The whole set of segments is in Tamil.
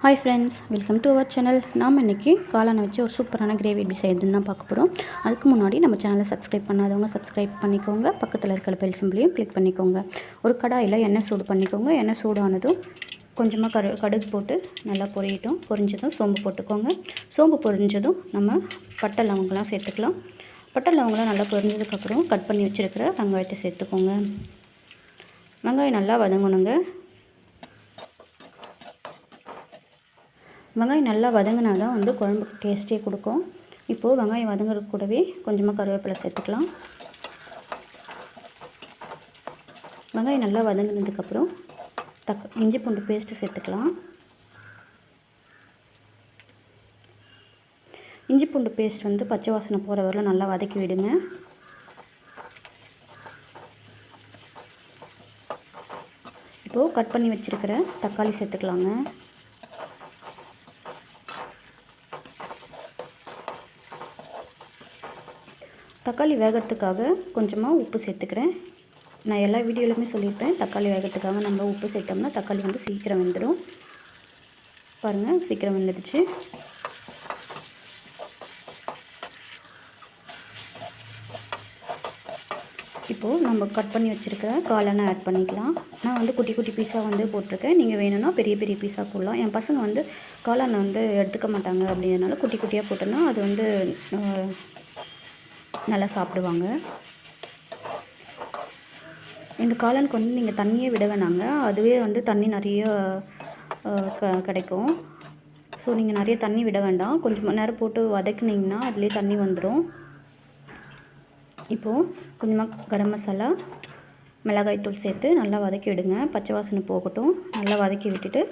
Hi friends, welcome to our channel. நாம் இன்றைக்கி காளானை வச்சு ஒரு சூப்பரான கிரேவி எப்படி செய்யுதுன்னு தான் பார்க்க போகிறோம். அதுக்கு முன்னாடி நம்ம சேனலை சப்ஸ்கிரைப் பண்ணாதவங்க சப்ஸ்கிரைப் பண்ணிக்கோங்க. பக்கத்தில் இருக்கிற பெல் சிம்பிளையும் கிளிக் பண்ணிக்கோங்க. ஒரு கடாயில் எண்ணெய் சூடு பண்ணிக்கோங்க. எண்ணெய் சூடானதும் கொஞ்சமாக கடுகு போட்டு நல்லா பொரிஞ்சதும் சோம்பு போட்டுக்கோங்க. சோம்பு பொரிஞ்சதும் நம்ம பட்டை லவங்கெலாம் சேர்த்துக்கலாம். பட்டை லவங்கெலாம் நல்லா பொரிஞ்சதுக்கப்புறம் கட் பண்ணி வச்சுருக்கிற வெங்காயத்தை சேர்த்துக்கோங்க. வெங்காயம் நல்லா வதங்கணுங்க. வெங்காயம் நல்லா வதங்கினா தான் குழம்புக்கு டேஸ்ட்டே கொடுக்கும். இப்போது வெங்காயம் வதங்குறது கூடவே கொஞ்சமாக கருவேப்பிலை சேர்த்துக்கலாம். வெங்காயம் நல்லா வதங்கினதுக்கப்புறம் இஞ்சி பூண்டு பேஸ்ட்டு சேர்த்துக்கலாம். இஞ்சி பூண்டு பேஸ்ட் பச்சை வாசனை போகிற வரலாம் நல்லா வதக்கி விடுங்க. இப்போது கட் பண்ணி வச்சுருக்கிற தக்காளி சேர்த்துக்கலாங்க. தக்காளி வேகிறதுக்காக கொஞ்சமாக உப்பு சேர்த்துக்கிறேன். நான் எல்லா வீடியோலையுமே சொல்லியிருப்பேன், தக்காளி வேகிறதுக்காக நம்ம உப்பு சேர்த்தோம்னா தக்காளி சீக்கிரம் வெந்துடும். பாருங்கள், சீக்கிரம் வெந்துடுச்சு. இப்போது நம்ம கட் பண்ணி வச்சுருக்கிற காளானை ஆட் பண்ணிக்கலாம். நான் குட்டி குட்டி பீஸாக போட்டிருக்கேன். நீங்கள் வேணும்னா பெரிய பெரிய பீஸாக போடலாம். என் பசங்க காளானை எடுத்துக்க மாட்டாங்க. அப்படின்றதுனால குட்டி குட்டியாக போட்டோன்னா அது நல்லா சாப்பிடுவாங்க. இந்த காளானுக்கு நீங்கள் தண்ணியே விட வேணாங்க. அதுவே தண்ணி நிறைய கிடைக்கும். ஸோ நீங்கள் நிறைய தண்ணி விட வேண்டாம். கொஞ்சம் நேரம் போட்டு வதக்குனிங்கன்னா அதுலேயே தண்ணி வந்துடும். இப்போது கொஞ்சமாக கரம் மசாலா, மிளகாய் தூள் சேர்த்து நல்லா வதக்கி விடுங்க. பச்சை வாசனை போகட்டும். நல்லா வதக்கி விட்டுட்டு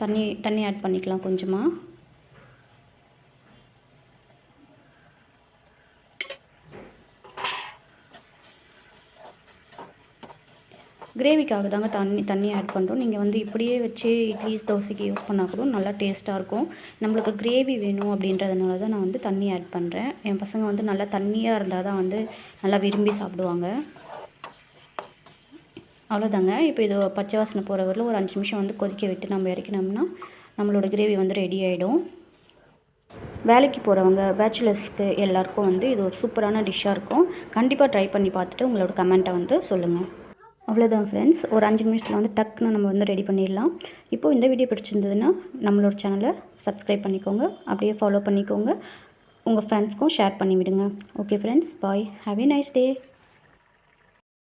தண்ணி ஆட் பண்ணிக்கலாம் கொஞ்சமாக. கிரேவிக்காக தாங்க தண்ணி ஆட் பண்ணுறோம். நீங்கள் இப்படியே வச்சு இட்லி தோசைக்கு யூஸ் பண்ணால் கூட நல்லா டேஸ்ட்டாக இருக்கும். நம்மளுக்கு கிரேவி வேணும் அப்படின்றதுனால தான் நான் தண்ணி ஆட் பண்ணுறேன். என் பசங்க நல்லா தண்ணியாக இருந்தால் தான் நல்லா விரும்பி சாப்பிடுவாங்க. அவ்வளோதாங்க. இப்போ இது பச்சை வாசனை போகிற வரல ஒரு 5 நிமிஷம் கொதிக்க விட்டு நம்ம இறக்கினோம்னா நம்மளோட கிரேவி ரெடி ஆகிடும். வேலைக்கு போகிறவங்க, பேச்சுலர்ஸ்க்கு எல்லாருக்கும் இது ஒரு சூப்பரான டிஷ்ஷாக இருக்கும். கண்டிப்பாக ட்ரை பண்ணி பார்த்துட்டு உங்களோட கமெண்ட்டை சொல்லுங்கள். அவ்வளோதான் ஃப்ரெண்ட்ஸ், ஒரு 5 நிமிஷத்தில் டக்குன்னு நம்ம ரெடி பண்ணிடலாம். இப்போது இந்த வீடியோ பிடிச்சிருந்ததுன்னா நம்மளோட சேனலை சப்ஸ்கிரைப் பண்ணிக்கோங்க. அப்படியே ஃபாலோ பண்ணிக்கோங்க. உங்கள் ஃப்ரெண்ட்ஸ்க்கும் ஷேர் பண்ணி விடுங்க. Okay friends, bye. Have a nice day.